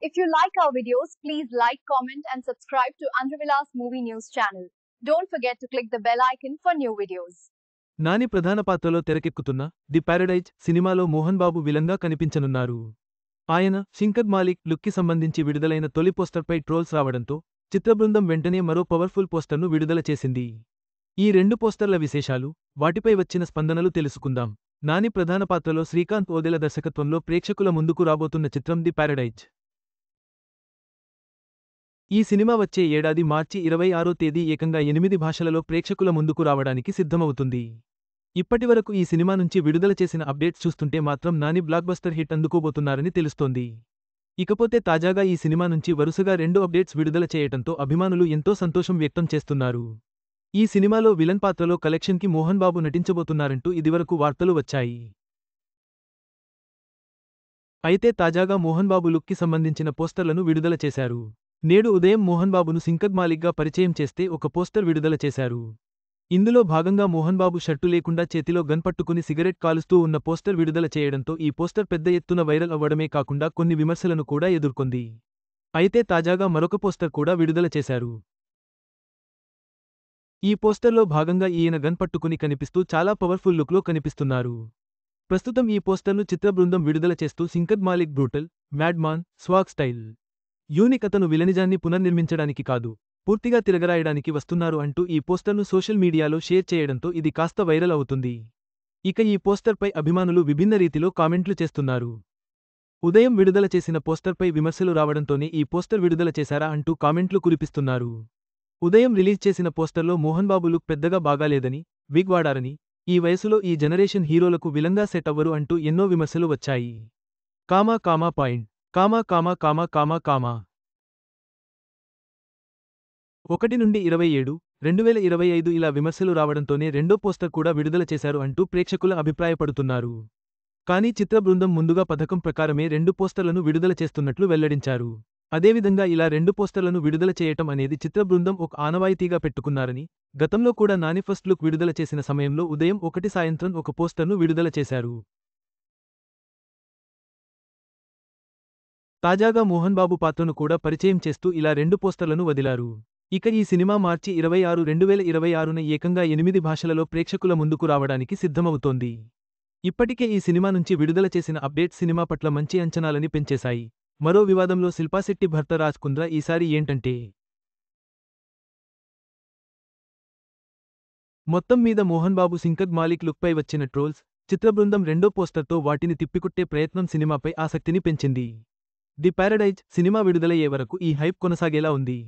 If you like our videos, please like, comment, and subscribe to Andhravilas Movie News channel. Don't forget to click the bell icon for new videos. Nani ప్రధాన పాత్రలో తెరకెక్కుతున్న the paradise సినిమాలో మోహన్ బాబు విలన్గా కనిపించనున్నారు. ఆయన శంకర్ మాలిక్ లుక్కి సంబంధించి విడుదలైన తొలి పోస్టర్పై ట్రోల్స్ రావడంతో చిత్రబృందం వెంటనే మరో పవర్ఫుల్ పోస్టర్ను విడుదల చేసింది. ఈ రెండు పోస్టర్ల విశేషాలు, వాటిపై వచ్చిన స్పందనలు తెలుసుకుందాం. నాని ప్రధాన పాత్రలో శ్రీకాంత్ ఓదెల దర్శకత్వంలో ప్రేక్షకుల ముందుకు రాబోతున్న చిత్రం ది పారడైజ్. ఈ సినిమా వచ్చే ఏడాది మార్చి 26వ తేదీ ఏకంగా 8 భాషలలో ప్రేక్షకుల ముందుకు రావడానికి సిద్ధమవుతుంది. ఇప్పటివరకు ఈ సినిమా నుంచి విడుదల చేసిన అప్డేట్స్ చూస్తుంటే మాత్రం నాని బ్లాక్బస్టర్ హిట్ అందుకోబోతున్నారని తెలుస్తోంది. ఇకపోతే తాజాగా ఈ సినిమా నుంచి వరుసగా 2 అప్డేట్స్ విడుదల చేయటంతో అభిమానులు ఎంతో సంతోషం వ్యక్తం చేస్తున్నారు. ఈ సినిమాలో విలన్ పాత్రలో కలెక్షన్కి మోహన్ బాబు నటించబోతున్నారంటూ ఇదివరకు వార్తలు వచ్చాయి. అయితే తాజాగా మోహన్ బాబు లుక్కి సంబంధించిన పోస్టర్లను విడుదల చేశారు. నేడు ఉదయం మోహన్ బాబును శంకర్ మాలిక్గా పరిచయం చేస్తే ఒక పోస్టర్ విడుదల చేశారు. ఇందులో భాగంగా మోహన్ బాబు షర్టు లేకుండా చేతిలో గన్ పట్టుకుని సిగరెట్ కాలుస్తూ ఉన్న పోస్టర్ విడుదల చేయడంతో ఈ పోస్టర్ పెద్ద ఎత్తున వైరల్ అవ్వడమే కాకుండా కొన్ని విమర్శలను కూడా ఎదుర్కొంది. అయితే తాజాగా మరొక పోస్టర్ కూడా విడుదల చేశారు. ఈ పోస్టర్లో భాగంగా ఈయన గన్ పట్టుకుని కనిపిస్తూ చాలా పవర్ఫుల్ లుక్లో కనిపిస్తున్నారు. ప్రస్తుతం ఈ పోస్టర్ను చిత్రబృందం విడుదల చేస్తూ Shankar Malik brutal, mad man, swag style, unique అతను విలనిజాన్ని పునర్నిర్మించడానికి కాదు, పూర్తిగా తిరగరాయడానికి వస్తున్నారు అంటూ ఈ పోస్టర్ను సోషల్ మీడియాలో షేర్ చేయడంతో ఇది కాస్త వైరల్ అవుతుంది. ఇక ఈ పోస్టర్పై అభిమానులు విభిన్న రీతిలో కామెంట్లు చేస్తున్నారు. ఉదయం విడుదల చేసిన పోస్టర్పై విమర్శలు రావడంతోనే ఈ పోస్టర్ విడుదల చేశారా అంటూ కామెంట్లు కురిపిస్తున్నారు. ఉదయం రిలీజ్ చేసిన పోస్టర్లో మోహన్ బాబు లుక్ పెద్దగా బాగాలేదని, విగ్ వాడారని, ఈ వయసులో ఈ జనరేషన్ హీరోలకు విలంగా సెట్ అవ్వరు అంటూ ఎన్నో విమర్శలు వచ్చాయి. పాయింట్ 1 నుండి 27, 2025 ఇలా విమర్శలు రావడంతోనే రెండో పోస్టర్ కూడా విడుదల చేశారు అంటూ ప్రేక్షకుల అభిప్రాయపడుతున్నారు. కానీ చిత్ర బృందం ముందుగా పథకం ప్రకారమే 2 పోస్టర్లను విడుదల చేస్తున్నట్లు వెల్లడించారు. అదేవిధంగా ఇలా 2 పోస్టర్లను విడుదల చేయటం అనేది చిత్ర బృందం ఒక ఆనవాయితీగా పెట్టుకున్నారని, గతంలో కూడా నాని ఫస్ట్ లుక్ విడుదల చేసిన సమయంలో ఉదయం 1 సాయంత్రం ఒక పోస్టర్ను విడుదల చేశారు. తాజాగా మోహన్ బాబు పాత్రను కూడా పరిచయం చేస్తూ ఇలా 2 పోస్టర్లను వదిలారు. ఇక ఈ సినిమా మార్చి 26, 2026న ఏకంగా 8 భాషలలో ప్రేక్షకుల ముందుకు రావడానికి సిద్ధమవుతోంది. ఇప్పటికే ఈ సినిమా నుంచి విడుదల చేసిన అప్డేట్స్ సినిమా పట్ల మంచి అంచనాలని పెంచేశాయి. మరో వివాదంలో శిల్పా శెట్టి భర్త రాజ్ కుంద్రా ఈసారి ఏంటంటే, మొత్తం మీద మోహన్ బాబు శంకర్ మాలిక్ లుక్పై వచ్చిన ట్రోల్స్, చిత్రబృందం రెండో పోస్టర్తో వాటిని తిప్పికొట్టే ప్రయత్నం సినిమాపై ఆసక్తిని పెంచింది. ది పారడైజ్ సినిమా విడుదలయ్యే వరకు ఈ హైప్ కొనసాగేలా ఉంది.